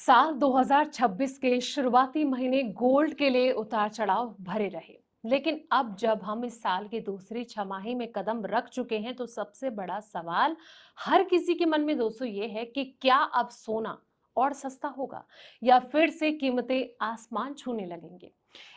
साल 2026 के शुरुआती महीने गोल्ड के लिए उतार चढ़ाव भरे रहे। लेकिन अब जब हम इस साल की दूसरी छमाही में कदम रख चुके हैं तो सबसे बड़ा सवाल हर किसी के मन में दोस्तों ये है कि क्या अब सोना और सस्ता होगा या फिर से कीमतें आसमान छूने लगेंगे।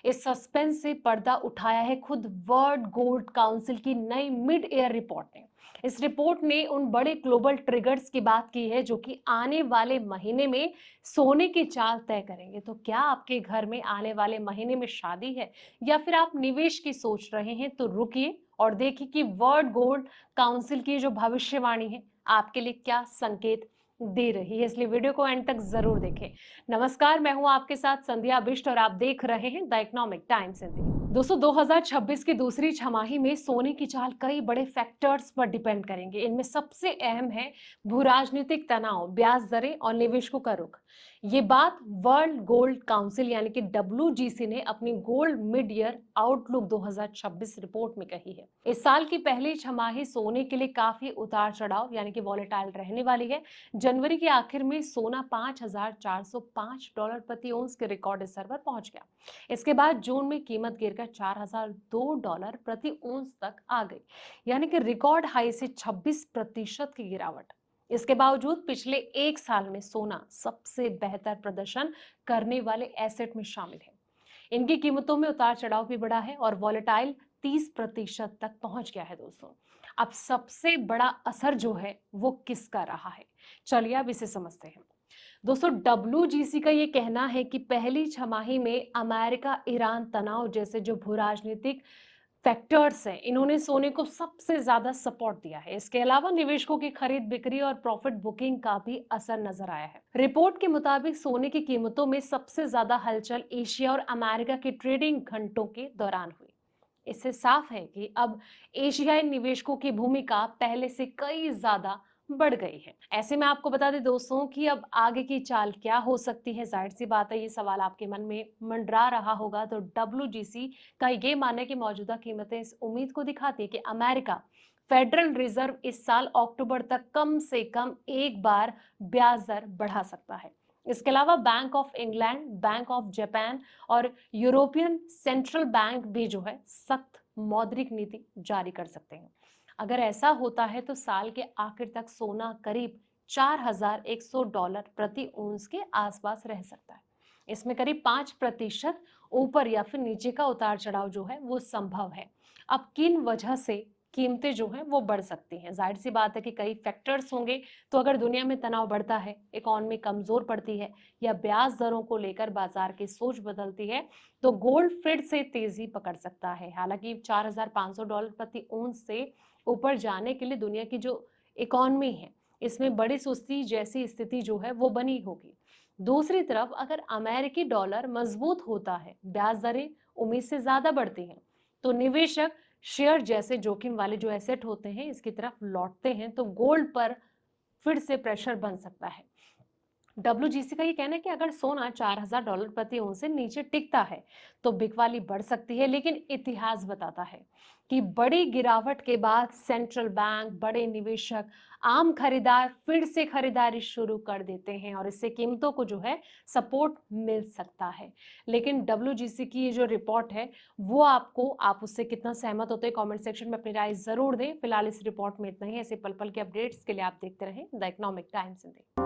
इस सस्पेंस से पर्दा उठाया है खुद वर्ल्ड गोल्ड काउंसिल की नई मिड ईयर रिपोर्ट ने। इस रिपोर्ट ने उन बड़े ग्लोबल ट्रिगर्स की बात की है जो कि आने वाले महीने में सोने की चाल तय करेंगे। तो क्या आपके घर में आने वाले महीने में शादी है या फिर आप निवेश की सोच रहे हैं, तो रुकिए और देखिए कि वर्ल्ड गोल्ड काउंसिल की जो भविष्यवाणी है आपके लिए क्या संकेत दे रही है। इसलिए वीडियो को एंड तक जरूर देखें। नमस्कार, मैं हूं आपके साथ संध्या बिष्ट और आप देख रहे हैं द इकोनॉमिक टाइम्स हिंदी। दोस्तों, 2026 की दूसरी छमाही में सोने की चाल कई बड़े फैक्टर्स पर डिपेंड करेंगे। इनमें सबसे अहम है भू-राजनीतिक तनाव, ब्याज दरें और निवेशकों का रुख। ये बात वर्ल्ड गोल्ड काउंसिल यानी कि WGC ने अपनी gold mid year outlook 2026 report में कही है। इस साल की पहली छमाही सोने के लिए काफी उतार चढ़ाव यानी कि वॉलेटाइल रहने वाली है। जनवरी के आखिर में सोना $5,405 प्रति औंस के रिकॉर्ड स्तर पर पहुंच गया। इसके बाद जून में कीमत गिरकर $4,002 प्रति औंस तक आ गई, यानी कि रिकॉर्ड हाई से 26% की गिरावट। इसके बावजूद पिछले एक साल में सोना सबसे बेहतर प्रदर्शन करने वाले एसेट में शामिल है। इनकी कीमतों में उतार चढ़ाव भी बढ़ा है और वॉलेटाइल 30% तक पहुंच गया है दोस्तों। अब सबसे बड़ा असर जो है वो किसका रहा है, चलिए अब इसे समझते हैं। दोस्तों, WGC का ये कहना है कि पहली छमाही में अमेरिका ईरान तनाव जैसे जो भू राजनीतिक फैक्टर्स हैं, इन्होंने सोने को सबसे ज्यादा सपोर्ट दिया है। इसके अलावा निवेशकों की खरीद बिक्री और प्रॉफिट बुकिंग का भी असर नजर आया है। रिपोर्ट के मुताबिक सोने की कीमतों में सबसे ज्यादा हलचल एशिया और अमेरिका के ट्रेडिंग घंटों के दौरान हुई। इससे साफ है कि अब एशियाई निवेशकों की भूमिका पहले से कई ज्यादा बढ़ गई है। ऐसे में आपको बता दें दोस्तों कि अब आगे की चाल क्या हो सकती है। जाहिर सी बात है, ये सवाल आपके मन में मंडरा रहा होगा। तो WGC का ये मानना है कि मौजूदा कीमतें इस उम्मीद को दिखाती है कि अमेरिका फेडरल रिजर्व इस साल अक्टूबर तक कम से कम एक बार ब्याज दर बढ़ा सकता है। इसके अलावा bank of England, bank of Japan और यूरोपियन सेंट्रल बैंक भी जो है सख्त मौद्रिक नीति जारी कर सकते हैं। अगर ऐसा होता है तो साल के आखिर तक सोना करीब $4,100 प्रति औंस के आसपास रह सकता है। इसमें करीब 5% ऊपर या फिर नीचे का उतार चढ़ाव जो है वो संभव है। अब किन वजह से कीमतें जो हैं वो बढ़ सकती हैं, जाहिर सी बात है कि कई फैक्टर्स होंगे। तो अगर दुनिया में तनाव बढ़ता है, इकोनॉमी कमजोर पड़ती है या ब्याज दरों को लेकर बाजार की सोच बदलती है, तो गोल्ड फिर से तेजी पकड़ सकता है। हालांकि $4,500 प्रति औंस से ऊपर जाने के लिए दुनिया की जो इकोनॉमी है, इसमें बड़ी सुस्ती जैसी स्थिति जो है वो बनी होगी। दूसरी तरफ अगर अमेरिकी डॉलर मजबूत होता है, ब्याज दरें उम्मीद से ज्यादा बढ़ती हैं, तो निवेशक शेयर जैसे जोखिम वाले जो एसेट होते हैं इसकी तरफ लौटते हैं, तो गोल्ड पर फिर से प्रेशर बन सकता है। WGC का ये कहना है कि अगर सोना $4,000 प्रति औंस से नीचे टिकता है तो बिकवाली बढ़ सकती है, लेकिन इतिहास बताता है कि बड़ी गिरावट के बाद सेंट्रल बैंक, बड़े निवेशक, आम खरीदार फिर से खरीदारी शुरू कर देते हैं और इससे कीमतों को जो है सपोर्ट मिल सकता है। लेकिन WGC की ये जो रिपोर्ट है वो आप उससे कितना सहमत होते हैं कमेंट सेक्शन में अपनी राय जरूर दें। फिलहाल इस रिपोर्ट में इतना ही। ऐसे पल पल के अपडेट्स के लिए आप देखते रहें द इकोनॉमिक टाइम्स हिंदी।